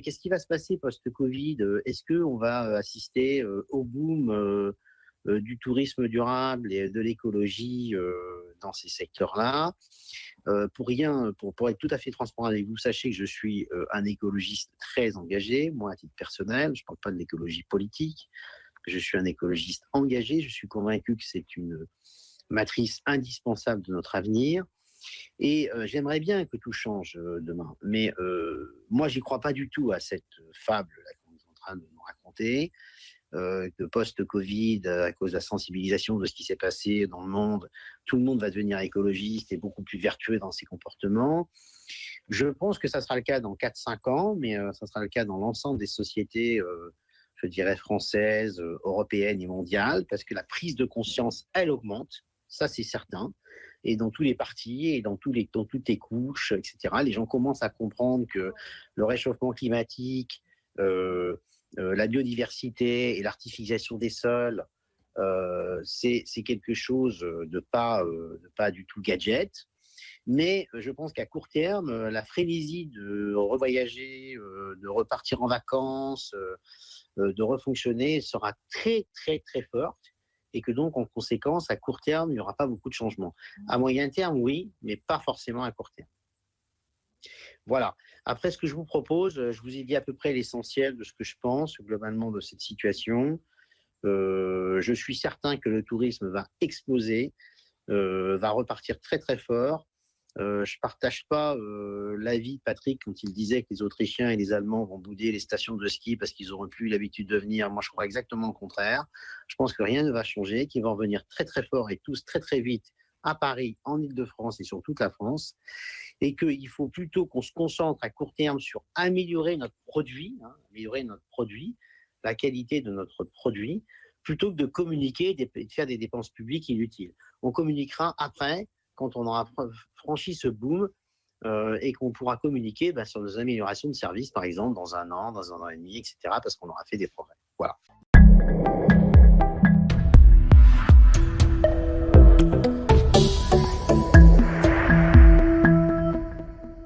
Qu'est-ce qui va se passer post-Covid? Est-ce qu'on va assister au boom du tourisme durable et de l'écologie dans ces secteurs-là? Pour être tout à fait transparent avec vous, sachez que je suis un écologiste très engagé, moi à titre personnel, je ne parle pas de l'écologie politique, je suis un écologiste engagé, je suis convaincu que c'est une matrice indispensable de notre avenir. Et j'aimerais bien que tout change demain. Mais moi, j'y crois pas du tout à cette fable-là qu'on est en train de nous raconter, que post-Covid, à cause de la sensibilisation de ce qui s'est passé dans le monde, tout le monde va devenir écologiste et beaucoup plus vertueux dans ses comportements. Je pense que ça sera le cas dans 4-5 ans, mais ça sera le cas dans l'ensemble des sociétés, je dirais, françaises, européennes et mondiales, parce que la prise de conscience, elle augmente, ça c'est certain. Et dans tous les partis et dans toutes les couches, etc. Les gens commencent à comprendre que le réchauffement climatique, la biodiversité et l'artificialisation des sols, c'est quelque chose de pas du tout gadget. Mais je pense qu'à court terme, la frénésie de revoyager, de repartir en vacances, de refonctionner sera très, très, très forte et que donc, en conséquence, à court terme, il n'y aura pas beaucoup de changements. À moyen terme, oui, mais pas forcément à court terme. Voilà. Après, ce que je vous propose, je vous ai dit à peu près l'essentiel de ce que je pense globalement de cette situation. Je suis certain que le tourisme va exploser, va repartir très, très fort. Je ne partage pas l'avis de Patrick quand il disait que les Autrichiens et les Allemands vont bouder les stations de ski parce qu'ils n'auront plus l'habitude de venir. Moi, je crois exactement le contraire. Je pense que rien ne va changer, qu'ils vont revenir très très fort et tous très très vite à Paris, en Île-de-France et sur toute la France. Et qu'il faut plutôt qu'on se concentre à court terme sur améliorer notre produit, la qualité de notre produit, plutôt que de communiquer et de faire des dépenses publiques inutiles. On communiquera après, quand on aura franchi ce boom et qu'on pourra communiquer sur nos améliorations de services, par exemple, dans un an et demi, etc., parce qu'on aura fait des progrès. Voilà.